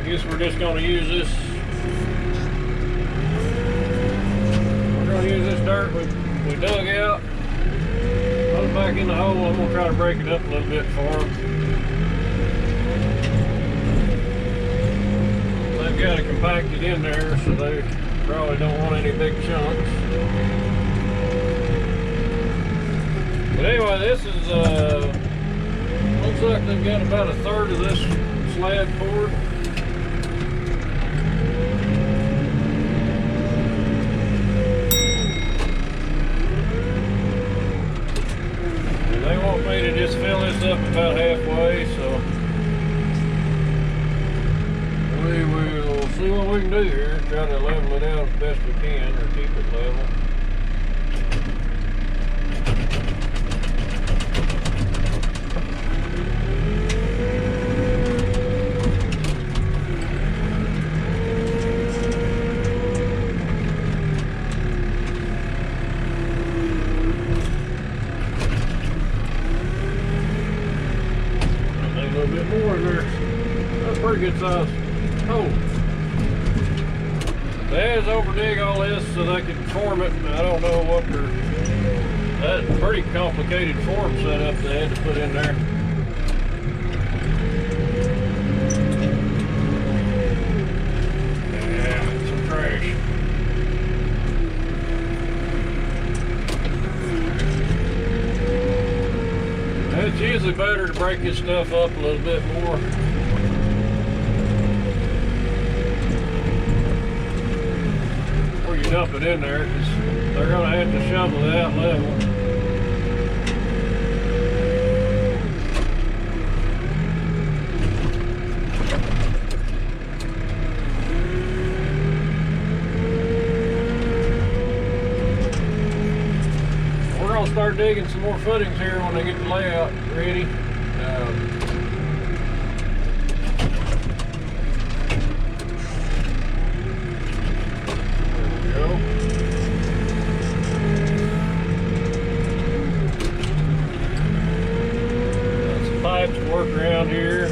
guess we're just going to use this. We're going to use this dirt we dug out. Put it back in the hole. I'm going to try to break it up a little bit for them. They've got it compacted in there, so they probably don't want any big chunks. But anyway, this is looks like they've got about a third of this slab poured. And they want me to just fill this up about halfway, so we will see what we can do here. Try to level it out as best we can, or keep it level. Good size hole. They had to overdig all this so they could form it. I don't know what that's a pretty complicated form setup they had to put in there. Yeah, some trash. It's usually better to break this stuff up a little bit more. Dump it in there because they're going to have to shovel it out level. We're going to start digging some more footings here when they get the layout ready. Work around here,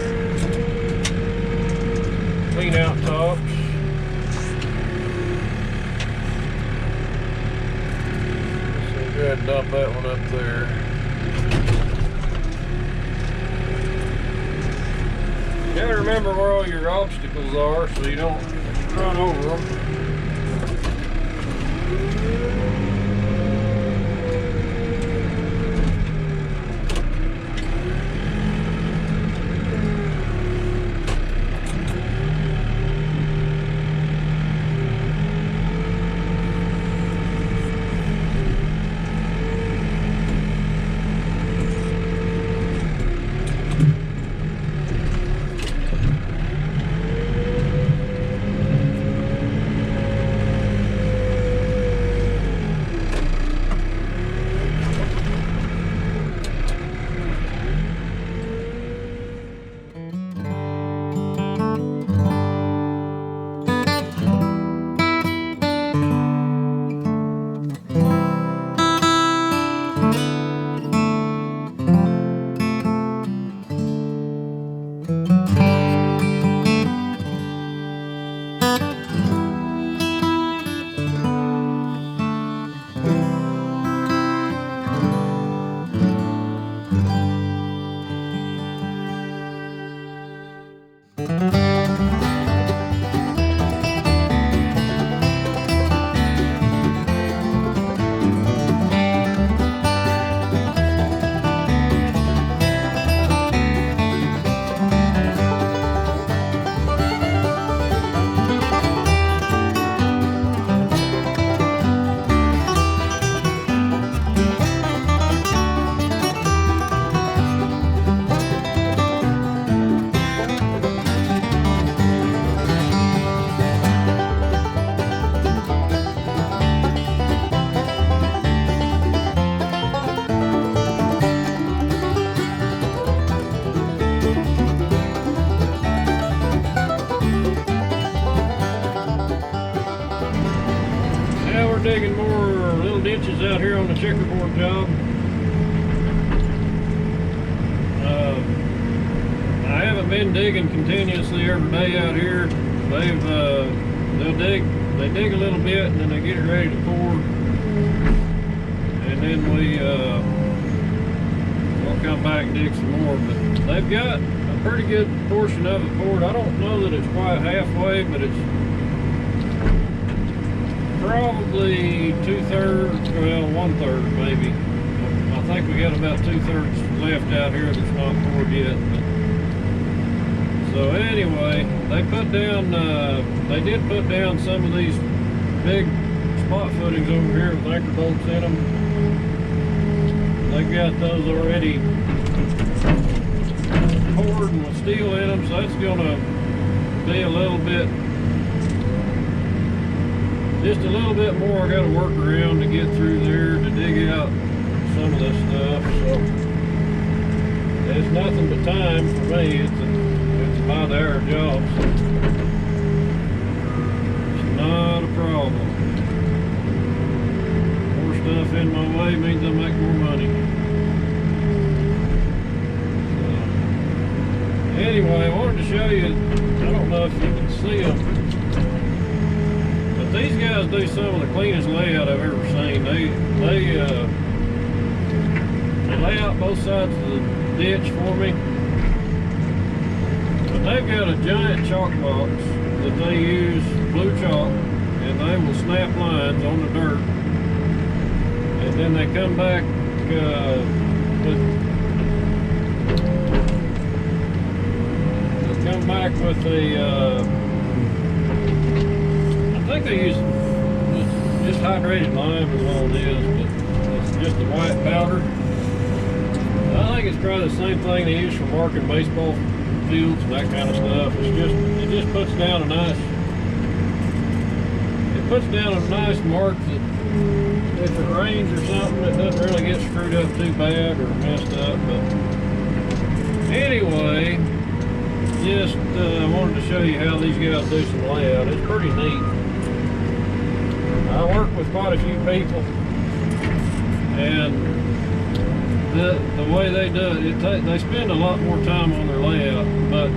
clean out tops. So go ahead and dump that one up there. You gotta remember where all your obstacles are so you don't run over them. Digging more little ditches out here on the checkerboard job. I haven't I've been digging continuously every day out here. They dig a little bit and then they get it ready to pour. And then we'll come back and dig some more. But they've got a pretty good portion of it poured. I don't know that it's quite halfway, but it's probably 2/3, well, 1/3 maybe. I think we got about 2/3 left out here that's not poured yet. So anyway, they did put down some of these big spot footings over here with anchor bolts in them. They got those already poured and with steel in them, so that's gonna be just a little bit more I gotta work around to get through there to dig out some of this stuff. So it's nothing but time for me. It's a by the hour job, so it's not a problem. More stuff in my way means I make more money. So, anyway, I wanted to show you, I don't know if you can see them, but these guys do some of the cleanest layout I've ever seen. They lay out both sides of the ditch for me. They've got a giant chalk box that they use, blue chalk, and they will snap lines on the dirt. And then they come back with a, I think they use just hydrated lime is all it is, but it's just a white powder. I think it's probably the same thing they use for marking baseball fields and that kind of stuff. It just puts down a nice mark that if it rains or something, it doesn't really get screwed up too bad or messed up. But anyway, just wanted to show you how these guys do some layout. It's pretty neat. I work with quite a few people, and the way they do it, they spend a lot more time on their layout, but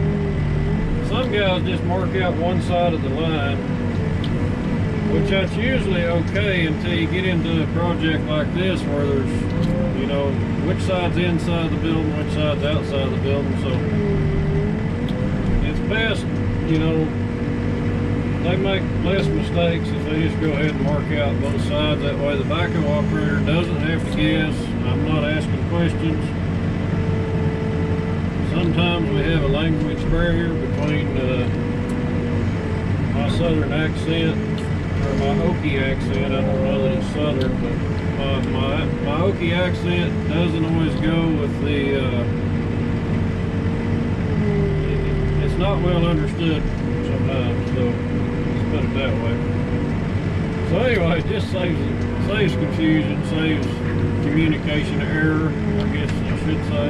some guys just mark out one side of the line, which that's usually okay until you get into a project like this where there's, you know, which side's inside the building, which side's outside the building. So it's best, you know, they make less mistakes if they just go ahead and mark out both sides. That way the backhoe operator doesn't have to guess. I'm not asking questions. Sometimes we have a language barrier between my southern accent, or my Okie accent. I don't know that it's southern, but my Okie accent doesn't always go with the, it's not well understood sometimes, so let's put it that way. So anyway, it just saves confusion, saves communication error, I guess you should say.